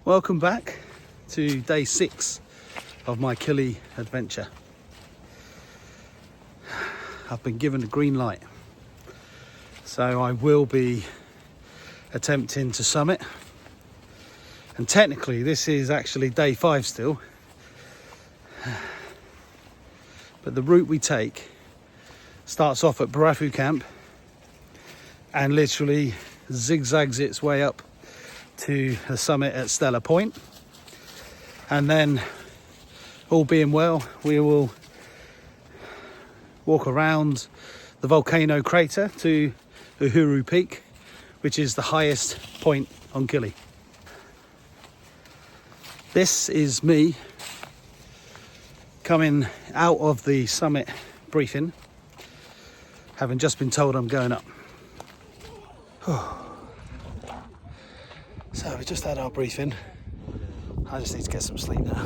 Welcome back to day 6 of my Kili adventure. I've been given a green light, so I will be attempting to summit. And technically this is actually day 5 still, but the route we take starts off at Barafu Camp and literally zigzags its way up to the summit at Stella Point, and then, all being well, we will walk around the volcano crater to Uhuru Peak, which is the highest point on Kili. This is me coming out of the summit briefing, having just been told I'm going up. So we just had our briefing. I just need to get some sleep now.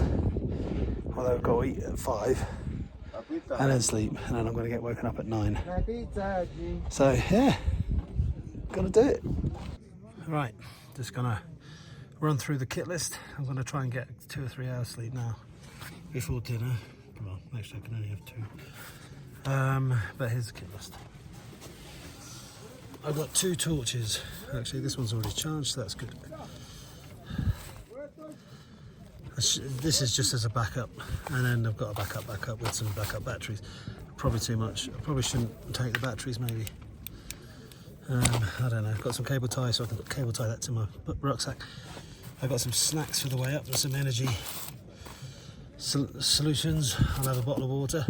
Although I've got to eat at 5 and then sleep, and then I'm going to get woken up at 9. So yeah, gotta do it. Right, just gonna run through the kit list. I'm going to try and get 2 or 3 hours sleep now before dinner. Well, actually I can only have 2. But here's the kit list. I've got 2 torches. Actually, this one's already charged, so that's good. This is just as a backup, and then I've got a backup with some backup batteries. Probably too much. I probably shouldn't take the batteries, maybe. I don't know. I've got some cable tie, so I can cable tie that to my rucksack. I've got some snacks for the way up and some energy solutions. I'll have a bottle of water.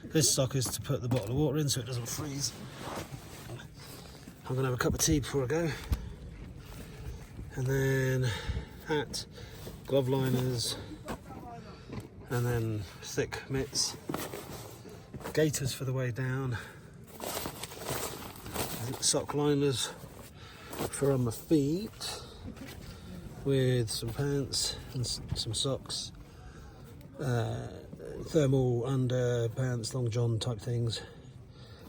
This sock is to put the bottle of water in so it doesn't freeze. I'm going to have a cup of tea before I go. And then hat, glove liners, and then thick mitts, gaiters for the way down, sock liners for on my feet, with some pants and some socks, thermal underpants, long john type things,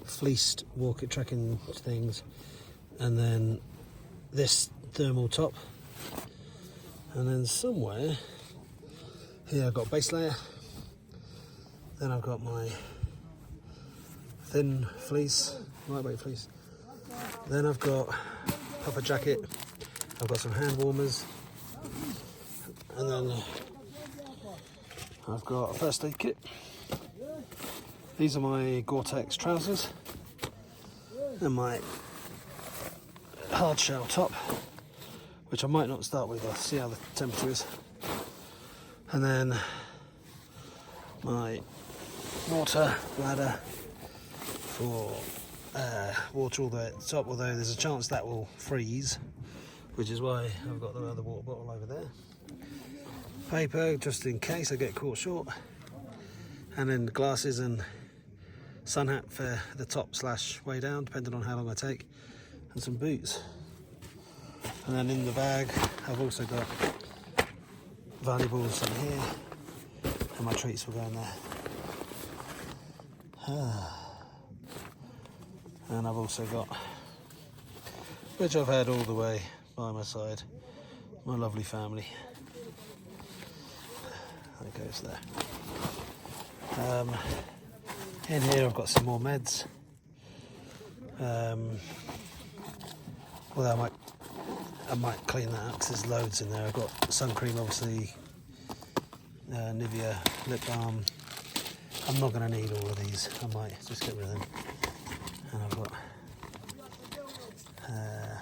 fleeced trekking things, and then this thermal top, and then somewhere here I've got a base layer, then I've got my thin fleece, lightweight fleece, then I've got a puffer jacket, I've got some hand warmers, and then I've got a first aid kit. These are my Gore-Tex trousers and my hard shell top, which I might not start with. I'll see how the temperature is. And then my water bladder for water all the way at the top, although there's a chance that will freeze, which is why I've got the other water bottle over there. Paper, just in case I get caught short. And then glasses and sun hat for the top / way down, depending on how long I take. And some boots. And then in the bag I've also got valuables in here, and my treats will go in there. And I've also got, which I've had all the way by my side, my lovely family. That goes there. In here I've got some more meds. Although I might clean that up because there's loads in there. I've got sun cream, obviously, Nivea lip balm. I'm not going to need all of these. I might just get rid of them. And I've got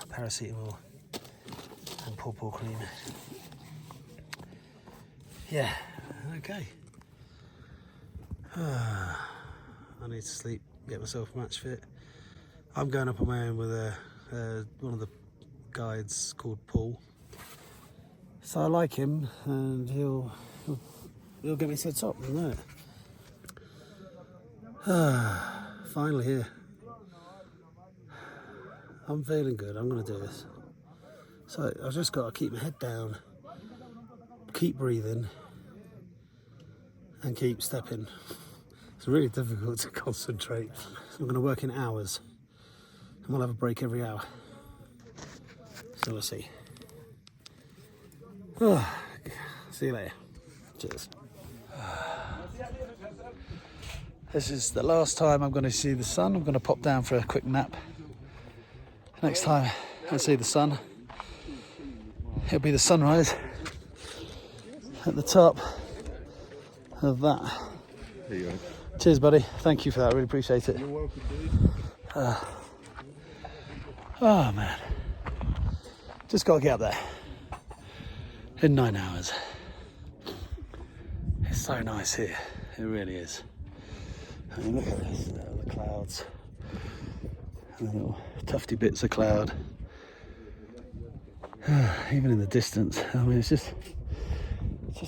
paracetamol and pawpaw cream. Yeah, okay. I need to sleep, get myself match fit. I'm going up on my own with one of the guides called Paul. So I like him, and he'll get me to the top, I know it. Finally here. I'm feeling good, I'm going to do this. So I've just got to keep my head down, keep breathing, and keep stepping. It's really difficult to concentrate. I'm going to work in hours, and we'll have a break every hour. So we'll see. See you later. Cheers. This is the last time I'm going to see the sun. I'm going to pop down for a quick nap. Next time I see the sun, it'll be the sunrise at the top of that. There you go. Cheers, buddy. Thank you for that. I really appreciate it. You're welcome, dude. Oh, man. Just got to get up there in 9 hours. It's so nice here. It really is. I mean, look at this, the clouds, and the little tufty bits of cloud. Even in the distance, I mean, it's just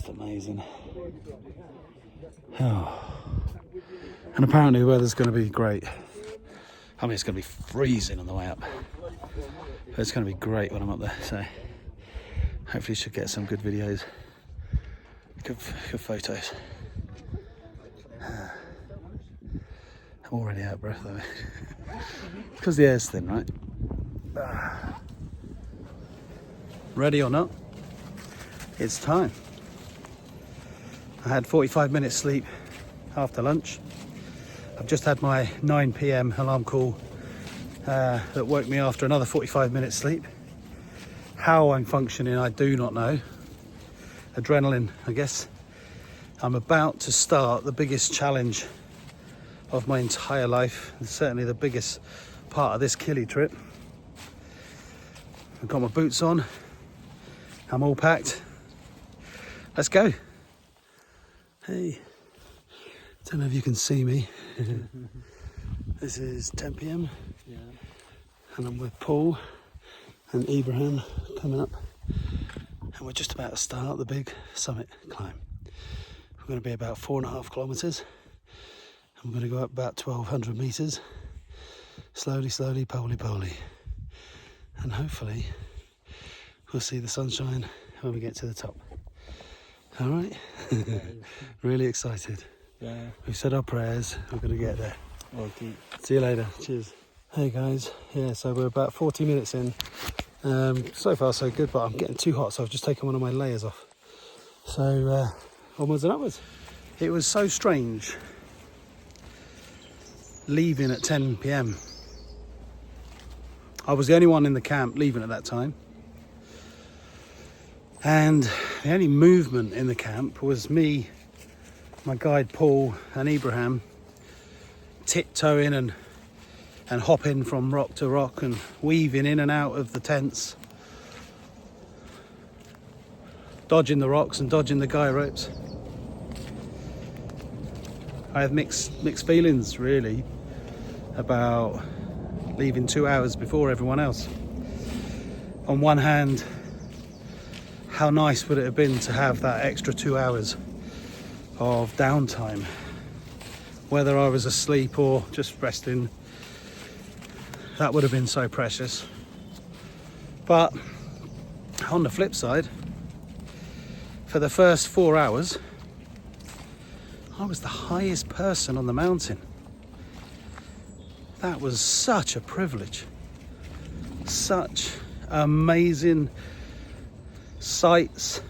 amazing. Oh. And apparently the weather's going to be great. I mean, it's going to be freezing on the way up, but it's going to be great when I'm up there. So hopefully, should get some good videos, good photos. I'm already out of breath though. Because the air's thin, right? Ready or not, it's time. I had 45 minutes sleep after lunch. I've just had my 9 PM alarm call that woke me after another 45 minutes sleep. How I'm functioning, I do not know. Adrenaline, I guess. I'm about to start the biggest challenge of my entire life, and certainly the biggest part of this Kili trip. I've got my boots on, I'm all packed. Let's go. Hey, don't know if you can see me. This is 10 PM, yeah. And I'm with Paul and Ibrahim coming up, and we're just about to start the big summit climb. We're going to be about 4.5 kilometers. I'm going to go up about 1,200 meters, slowly, poly, and hopefully we'll see the sunshine when we get to the top. All right, really excited. Yeah, we've said our prayers. We're going to get there. Okay. See you later. Cheers. Hey guys. Yeah, so we're about 40 minutes in. So far so good, but I'm getting too hot, so I've just taken one of my layers off. So onwards and upwards. It was so strange leaving at 10 PM. I was the only one in the camp leaving at that time, and the only movement in the camp was me, my guide Paul and Ibrahim tiptoeing and hopping from rock to rock and weaving in and out of the tents, dodging the rocks and dodging the guy ropes. I have mixed feelings really about leaving 2 hours before everyone else. On one hand, how nice would it have been to have that extra 2 hours of downtime, whether I was asleep or just resting. That would have been so precious. But on the flip side, for the first 4 hours, I was the highest person on the mountain. That was such a privilege. Such amazing sights.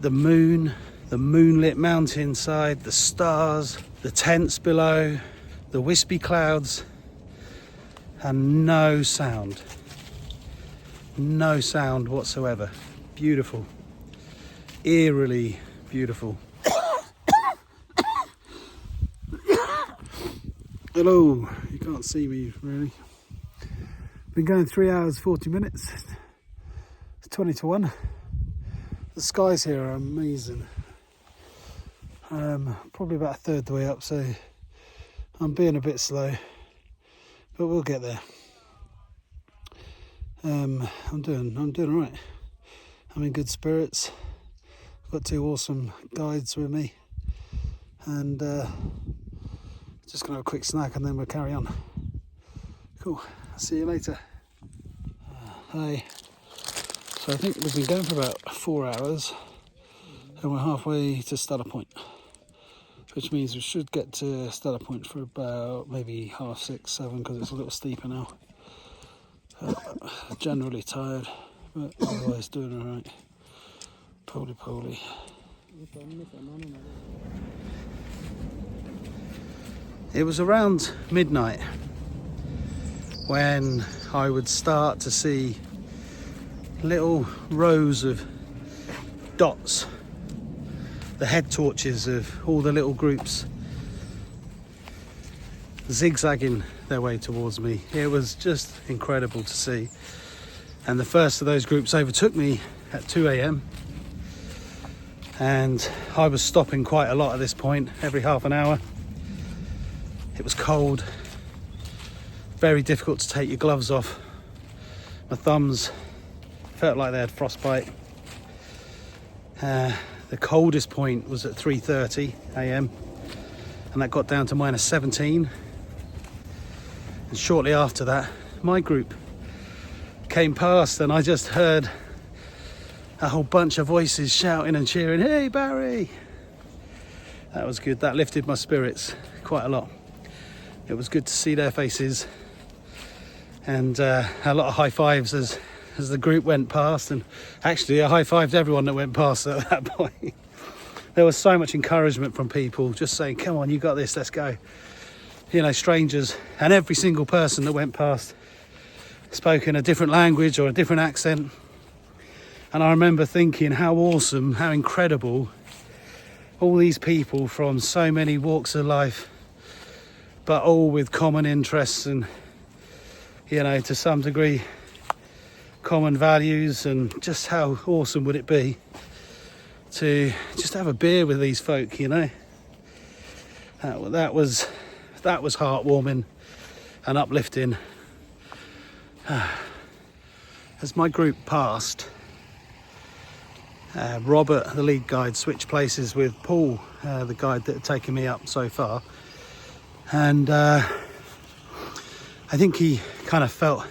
The moon, the moonlit mountainside, the stars, the tents below, the wispy clouds, and no sound. No sound whatsoever. Beautiful. Eerily beautiful. Hello, you can't see me really. Been going 3 hours 40 minutes. It's 20 to 1. The skies here are amazing. Probably about a third the way up, so I'm being a bit slow, but we'll get there. I'm doing all right. I'm in good spirits. I've got 2 awesome guides with me, and just gonna have a quick snack and then we'll carry on. Cool. I'll see you later. Hi. So I think we've been going for about 4 hours, and we're halfway to Stella Point, which means we should get to Stella Point for about maybe 6:30, 7, because it's a little steeper now. Generally tired, but otherwise doing all right. Roly-poly. It was around midnight when I would start to see little rows of dots, the head torches of all the little groups zigzagging their way towards me. It was just incredible to see. And the first of those groups overtook me at 2 a.m. and I was stopping quite a lot at this point, every half an hour. It was cold, very difficult to take your gloves off. My thumbs felt like they had frostbite. The coldest point was at 3:30 a.m. and that got down to -17. And shortly after that, my group came past and I just heard a whole bunch of voices shouting and cheering, "Hey Barry!" That was good. That lifted my spirits quite a lot. It was good to see their faces and a lot of high fives as the group went past, and actually I high-fived everyone that went past at that point. There was so much encouragement from people just saying, "Come on, you got this, let's go." You know, strangers, and every single person that went past spoke in a different language or a different accent. And I remember thinking how awesome, how incredible, all these people from so many walks of life, but all with common interests and, you know, to some degree common values, and just how awesome would it be to just have a beer with these folk, you know. That was heartwarming and uplifting. As my group passed, Robert, the lead guide, switched places with Paul, the guide that had taken me up so far, and I think he kind of felt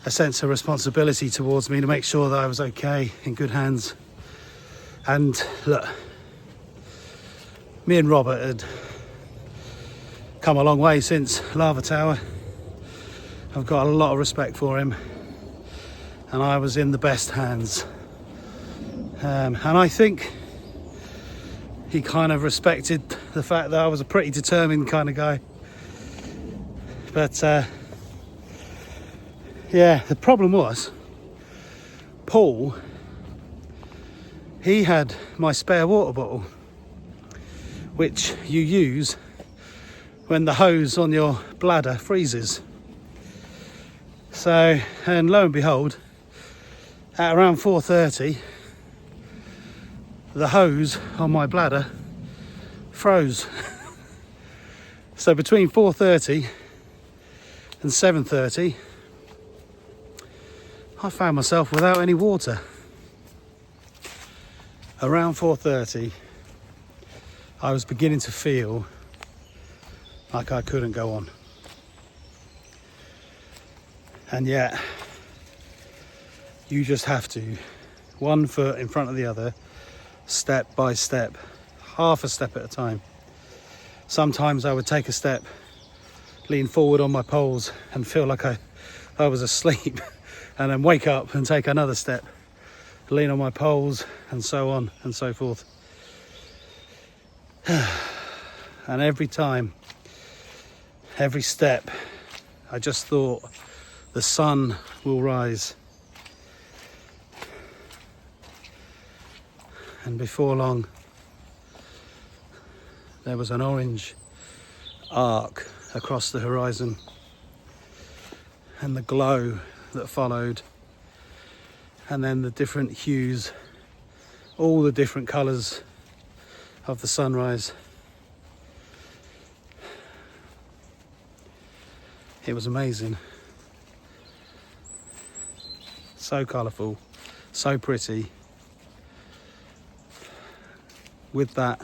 a sense of responsibility towards me to make sure that I was okay, in good hands. And look, me and Robert had come a long way since Lava Tower. I've got a lot of respect for him, and I was in the best hands. And I think he kind of respected the fact that I was a pretty determined kind of guy. But yeah, the problem was Paul, he had my spare water bottle, which you use when the hose on your bladder freezes. So, and lo and behold, at around 4:30, the hose on my bladder froze. So between 4:30 and 7:30, I found myself without any water. Around 4:30, I was beginning to feel like I couldn't go on. And yet, you just have to, one foot in front of the other, step by step, half a step at a time. Sometimes I would take a step, lean forward on my poles and feel like I was asleep, and then wake up and take another step, lean on my poles, and so on and so forth. And every time, every step, I just thought, the sun will rise. And before long, there was an orange arc across the horizon, and the glow that followed, and then the different hues, all the different colours of the sunrise. It was amazing. So colourful, so pretty. With that,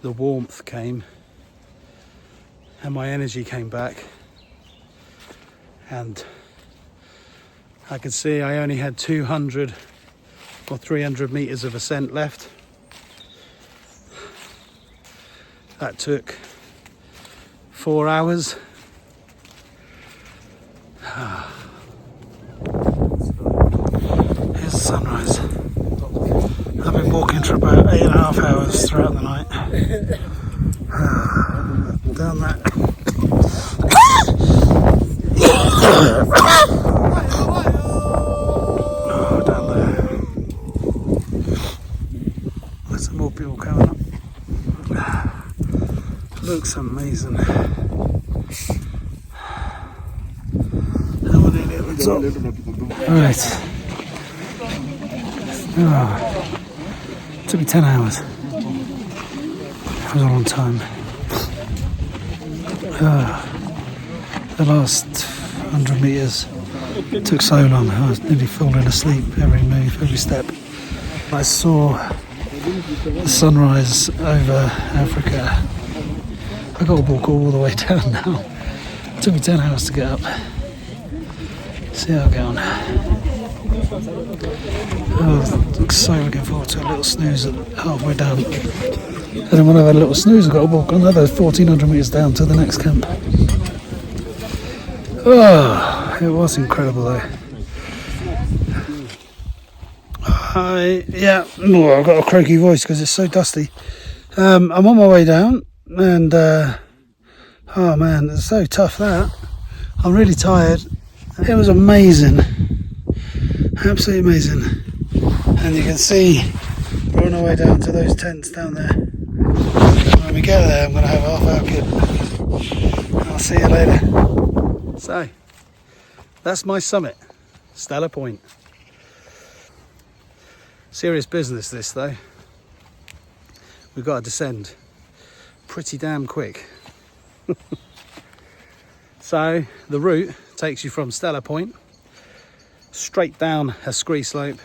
the warmth came and my energy came back, and I could see I only had 200 or 300 metres of ascent left. That took 4 hours. Here's the sunrise. walking for about 8.5 hours throughout the night. Down that. Oh, down there. There's some more people coming up. Looks amazing. How many at the top? Right. Oh. Took me 10 hours. That was a long time. The last 100 metres took so long. I was nearly falling asleep every move, every step. I saw the sunrise over Africa. I got to walk all the way down now. It took me 10 hours to get up. See how I get on. I'm so looking forward to a little snooze at halfway down. And then when I've had a little snooze, I've got to walk another 1,400 metres down to the next camp. Oh, it was incredible though. I've got a croaky voice because it's so dusty. I'm on my way down and oh man, it's so tough that. I'm really tired. It was amazing. Absolutely amazing. And you can see we're on our way down to those tents down there. When we get there, I'm going to have a half-hour kip. I'll see you later. So, that's my summit, Stella Point. Serious business this though. We've got to descend pretty damn quick. So, the route takes you from Stella Point straight down a scree slope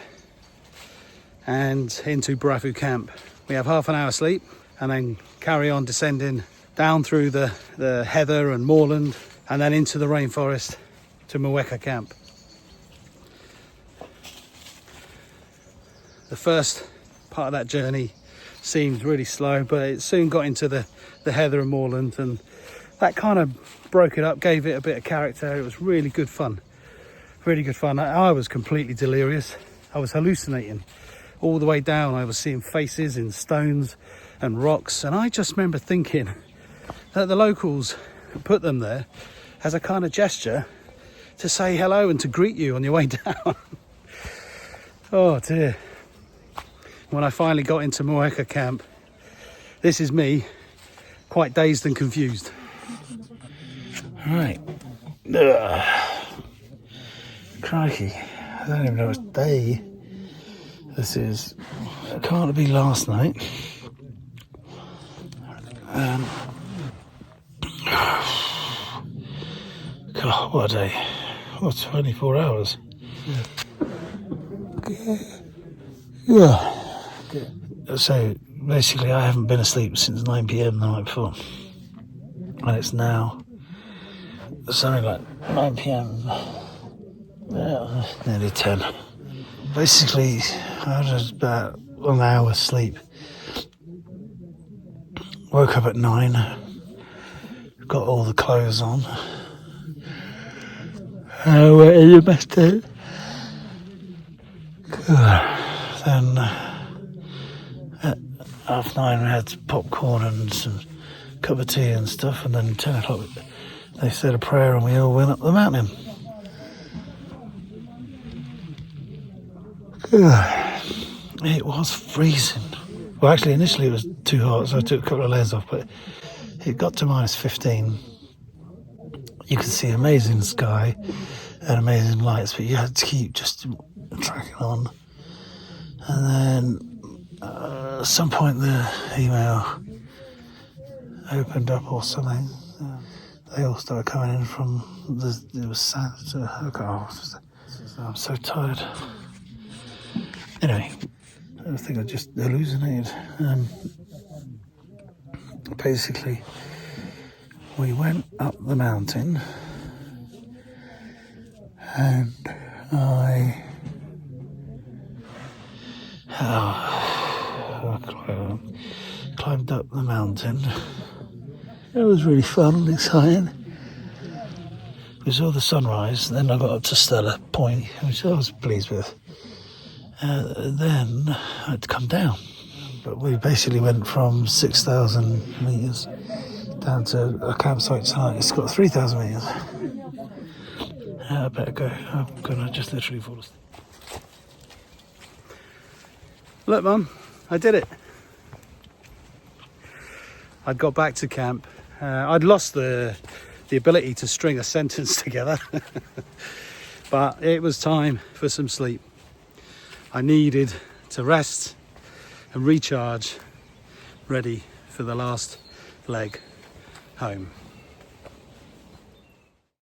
and into Barafu Camp. We have half an hour sleep and then carry on descending down through the heather and moorland and then into the rainforest to Mweka Camp. The first part of that journey seemed really slow, but it soon got into the heather and moorland, and that kind of broke it up, gave it a bit of character. It was really good fun. Really good fun. I was completely delirious. I was hallucinating. All the way down I was seeing faces in stones and rocks, and I just remember thinking that the locals put them there as a kind of gesture to say hello and to greet you on your way down. Oh dear. When I finally got into Mweka Camp, this is me, quite dazed and confused. Right. Crikey, I don't even know what day this is. It can't be last night. God, what a day. What, 24 hours? Yeah. So basically I haven't been asleep since 9 PM the night before. And it's now something like 9 PM. Yeah, nearly 10. Basically, I had about 1 hour's sleep. Woke up at 9. Got all the clothes on. Went in the best tent. Then at 9:30 we had popcorn and some cup of tea and stuff, and then 10 o'clock they said a prayer and we all went up the mountain. It was freezing. Well, actually initially it was too hot, so I took a couple of layers off, but it got to -15. You could see amazing sky and amazing lights, but you had to keep just tracking on. And then at some point the email opened up or something. They all started coming in from it was sad. I'm so tired. Anyway, I think I just hallucinated. Basically, we went up the mountain and I climbed up the mountain. It was really fun and exciting. We saw the sunrise, then I got up to Stella Point, which I was pleased with. Then I had to come down but we basically went from 6,000 metres down to a campsite tonight. It's got 3,000 metres. I better go. I'm gonna just literally fall asleep. Look, Mum, I did it. I'd got back to camp. I'd lost the ability to string a sentence together, but it was time for some sleep. I needed to rest and recharge, ready for the last leg home.